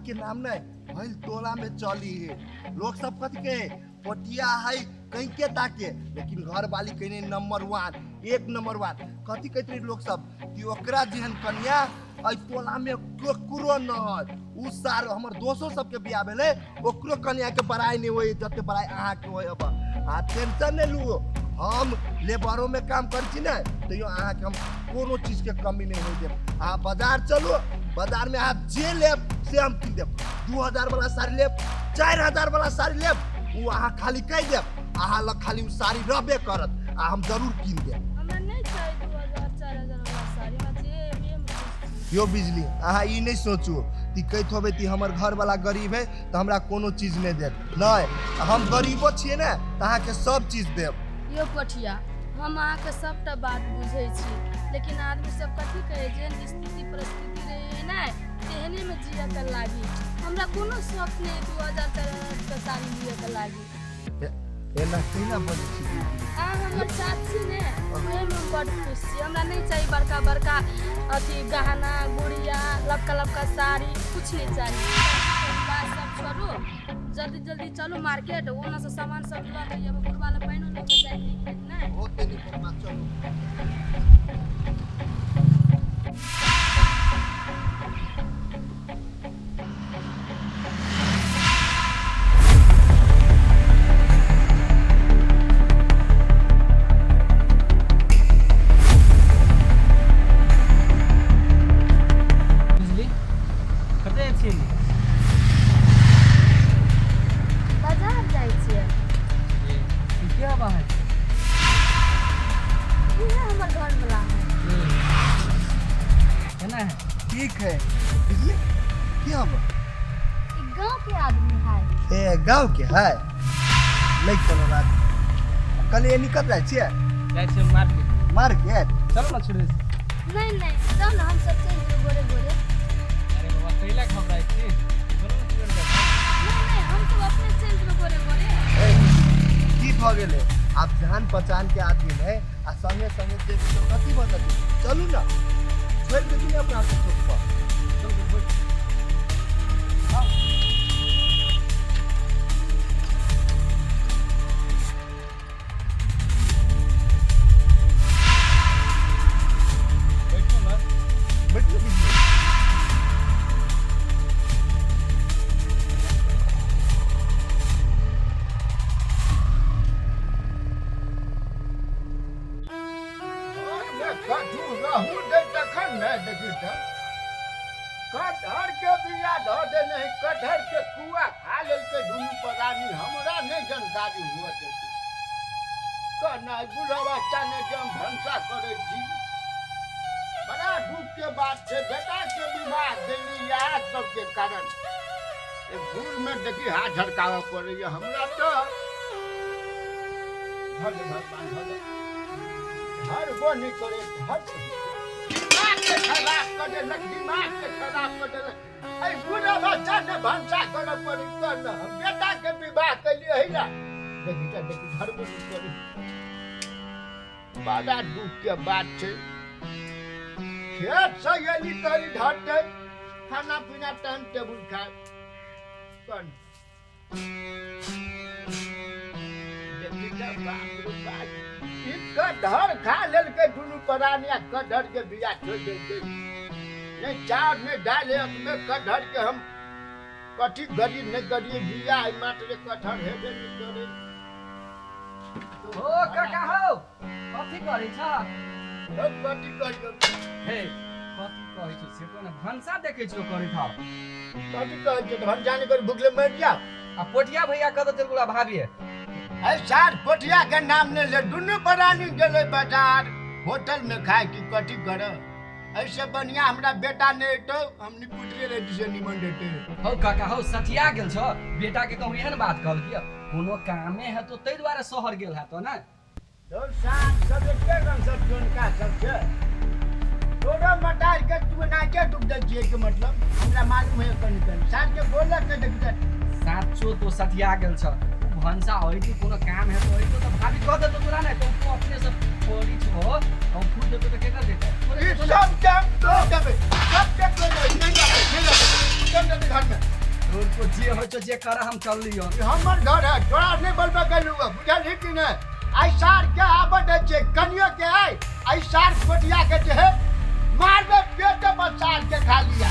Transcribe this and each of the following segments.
के नाम नहीं भइल टोला में चली है। लोग सब कथी के पटिया है कहीं के ताके, लेकिन घर वाली कहीं नंबर 1 1 नंबर 1 कथी कहते लोग सब कि ओकरा जेहन कन्या अइ टोला में केकरो न है। उ सार हमर दोस्तों सबके बियाह भेले ओकरो कन्या के बड़ाई नहीं होई जते बड़ाई अहाँ के होय। अब आ टेंशन नहीं लू, हम लेबरों में काम कर छी ना तो अहाँ के हम कोनो चीज के कमी नहीं हो देब। अहाँ बाजार चलो, बाजार में अहाँ जे लेब से हम किन देब। 2000 वाला साड़ी लेब, 4000 वाला साड़ी लेब, वो अहाँ खाली कह देब, अहाँ लग खाली उ साड़ी रहबे करत आ हम जरूर किन देब। हमरा नहीं चाहिए 2000 4000 वाला साड़ी, हमरा जे यो बिजली अहाँ ई नहीं सोचू कि कहत होबे कि हमर घर वाला गरीब है तो हमरा कोनो चीज नहीं देब। नहीं, हम गरीबो छिए ना तो अहाँ के सब चीज देब। यो पठिया हम अहाँ के सबटा बात बुझै छी, लेकिन आदमी सब कथी कहे जेहन स्थिति परिस्थिति रहे ना तेहने में जिया के लागी। हमरा कोनो शौक नहीं 2000 4000 के साड़ी लिये के लागी। एना केना बनै छी? आ हमर चाची ने ओहे में बड़ खुश छी। हमरा नहीं चाहिए बड़का बड़का अथी गहना गुड़िया लपका लपका साड़ी कुछ नहीं चाहिए। बात सब छोड़ो, जल्दी जल्दी चलो मार्केट, ओना से सामान सब ल के अब गुरबा ले पहिनो लेके जाई ना। होते नहीं परमा चलो। बाजार जाई छियै। क्या बात है? ये हमर घर वाला है ना? ठीक है बिजली क्या हुआ? ई गांव के आदमी है। ए गांव के है नहीं कोनो बात। कल ये निकल रहा छिए जैसे मार्केट मार्केट चलो ना छोड़े। नहीं नहीं जाओ ना, हम सब चल जेबै गोरे गोरे। अरे बाबा कैला खबराई छी, चलो ना छोड़ दे। नहीं नहीं हम सब अपने चल जेबै गोरे गोरे। की भ गेले आप जान पहचान के आदमी है आ संगे संगे जे कथी बतत चलू ना छोड़ दे तुम अपना चुप पर चल के बैठ। हां बैठो ना। बैठ लो बिजली। कटहर के बिया धो दे नहीं, कटहर के कुआ खा लेल के दुनू परानी हमरा नहीं जानकारी हुआ देती। कहना बुढ़ा बच्चा ने जम भंसा करे जी, बड़ा दुख के बात है। बेटा के विवाह देली यह सब के कारण भूल में देखी हाथ झड़कावा पड़े हमरा तो। भले भगवान भले हर वो नहीं करे, हर दिमाग के खराब कर देलक, दिमाग के खराब कर देलक। ऐ बुढ़ा बच्चा ने भंसा करे पड़ी करना, हम बेटा के विवाह के लिए है ना देखी घर में करी। बड़ा दुख के बात है। खेत से ये निकली ढाटे खाना पीना टाइम टेबुल खाए कौन देखी बाप रे बाप कटहर खा लेल के दुनू परानिया कटहर के बिया छोड़ देते नहीं चार नहीं डाले अपने कटहर के हम कथी गरीब नहीं गरीब बिया है मात्र कटहर हेबे नहीं करे। ओ काका हो कथी करै छ? हम कथी करियो हे कथी कहै छ से कोन भंसा देखै छ करै था? कथी कहै छै हम जाने कर भुगले मर जा। आ पोटिया भैया कत चलगुला भाभी ऐ सार पोटिया के नाम ने ले दुनू परानी गेले बाजार होटल में खाए की कथी करे। ऐसे बढ़िया हमरा बेटा ने तो हमनी पुतरे रे दिसे निमन देते। हो काका हो सठिया गेल छ बेटा के कहू एहन बात कहल किया कोनो कामे है तो तै द्वारा शहर गेल है तो ना। तो साथ सब के रंग सब जोन का सब छे तोरा मटार के तू ना के डूब दे जे के मतलब हमरा मालूम है कनी कनी साथ के बोल के देख साचो तो सठिया गेल छ भंसा होई कि कोनो काम है तो होई तो भाभी कह दे तो तोरा ना तो तू अपने से पड़ी छ और खुद दे तो केना देता सब के तो देबे सब के कोई नहीं जाते घर में तोर को जे हो तो जे कर हम चल लियो ई हमर घर है, तोरा नहीं बोलबे गेलू बुझल कि नहीं? आई सार के आबद छे कनियो के आई सार कोटिया के जे है मारबे पेट में सार के खा लिया।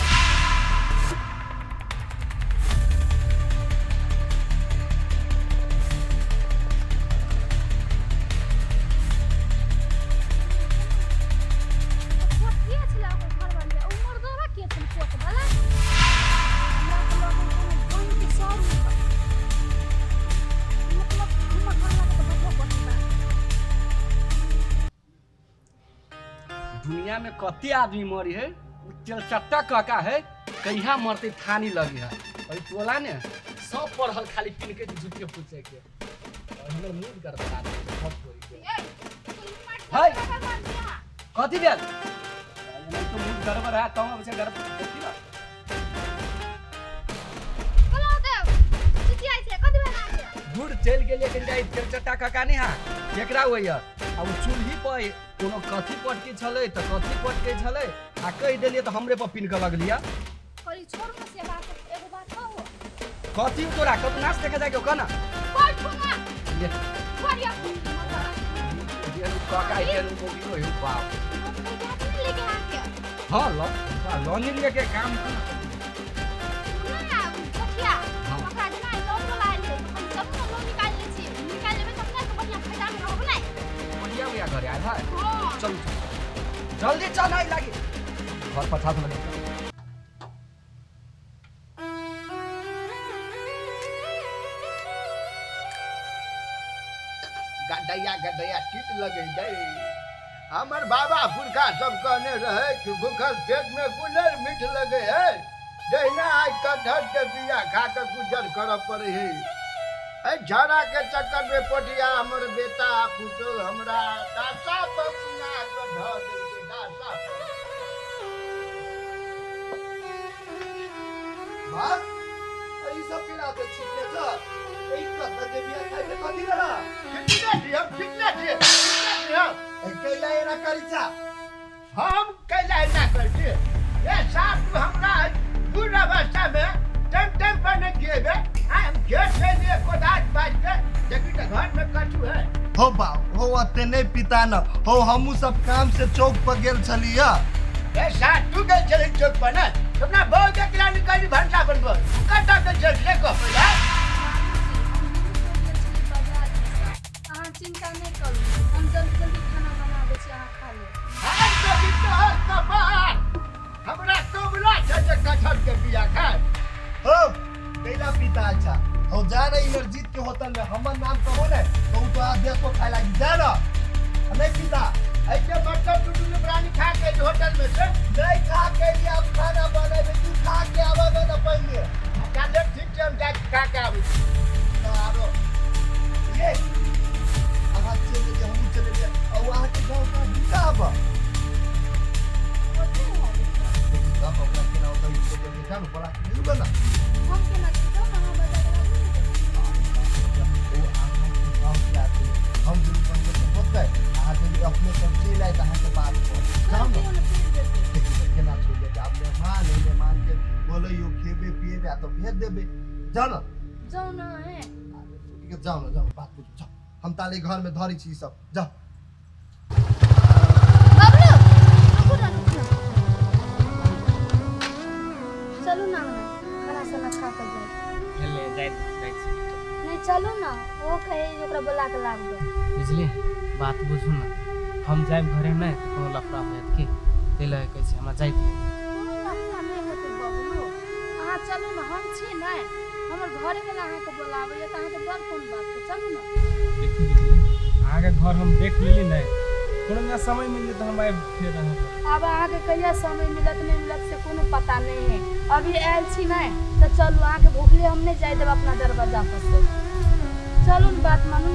दुनिया में कते आदमी मरी है चलचट्टा काका है कहिया मरते थानी लगी है और टोला ने सब पढ़ल खाली पिन के झूठे पूछे के और हमर मूड कर बता दे सब कोई के हाय कथि भेल नहीं तो मूड गड़बड़ है तो हम से गड़बड़ देखी ना बोलो देव चिट्ठी आई छे कथि भेल आके दूर चल गेलिए कि जाई चलचट्टा काका नहीं हा केकरा होइया अब चूल्ही पर कोनो कथि पटके छले त कथि पटके छले आ कह देलिए तो हमरे पर पिन के लगलिया करी छोड़ के से बात एगो बात कहो कथि तोरा कब नाच देखे जाके कहना कोई छुना ये कोरिया ये काका ये मोगी हो यो बाप लेके आके हां लोनी लेके काम कर ना छोटिया ओकरा जना लोन बोला ले हम सब लोन निकाल ले छी निकाल लेबे तब ना तो बढ़िया फायदा में रहबो नहीं बढ़िया भैया घर आया है हां चल जल्दी चल आई लागी घर पर साथ लगे गड्ढैया कीट लगे जाए। हमर बाबा पुरखा सब कहने रहे कि भूखल पेट में कुलर मीठ लगे है जहिना आई कटहर के बिया खा के गुजर कर पड़े है। झड़ा के चक्कर में पोटिया हमर बेटा पुतो हमरा दासा बबुना के ध देलके दासा मां ई सब पिला के छिटे छ एक कथा के बिया खाइ के कथि रहा कितना दिया कैला एना करी छ हम कैला ना करते ये साथ हमरा बुढ़ अवस्था में टम पर न गिरेबे हम खेत से लिए कोदार बाज के देखी तो घर में कछु है हो बा हो अते नहीं पिता न हो हमू सब काम से चौक पर गेल छलिया ए साथ तू गए चले चौक पर ना अपना बहु के किला निकाली भंसा बनबो कटा के चल ले को पड़ा चिंता नहीं करू हम जल्दी जल्दी खाना बना दे छी अहाँ खा ले आज तो बितो कबार हमरा तो बुला जे कटहर के बिया खाए हो कैला पिता अच्छा हो जा रही इनर्जीत के होटल में हमर नाम कहो ने तो तो आदेश को खाए लगी जा ना नहीं पिता ऐसे मतलब टुटू प्राणी खा के होटल में से नहीं खा के लिए अब खाना बनाए तू खा के आवे ना पहले काले ठीक से हम जा खा के आवे तारो ये आहा चले गए और वहां के गांव का बिका बा देखिए अब अपना के नाम तो इसको देखा ना बड़ा नहीं बना हम के ना जाओ ना हम बजा कर हम जो पंचायत होता है आगे अपने सब्जी लाए कहां के बात को काम देखिए केना छोड़ दे आप मेहमान के बोले यो खेबे पिएबे तो भेज देबे जानो जाओ ना है ठीक है जाओ ना जाओ बात पूछो जाओ हम ताले घर में धरी छी सब जाओ बाबू रुको ना चलो ना खाना साना खा कर जाए ले जाए नहीं चलो ना वो कहे ओकरा बुला के लाग दो बुझली बात बुझू ना हम जाए घरे में तो कोनो लफड़ा होत के तेल कैसे हमरा जाए नहीं होते बाबू अहाँ चलू ना हम छी नहीं हमर घरे में अहाँ के बुलावे त अहाँ के बड़ कोन बात के चलू ना देखी आगे घर हम देख लेली नहीं कोनो ना समय मिले तो हम आए फिर रहे अब अहाँ के कहिया समय मिलत नहीं मिलत से कोनो पता नहीं है अभी आयल छी नहीं तो चलू अहाँ के भूखले हम नहीं जाए देब अपना दरवाजा पर से चलू बात मानू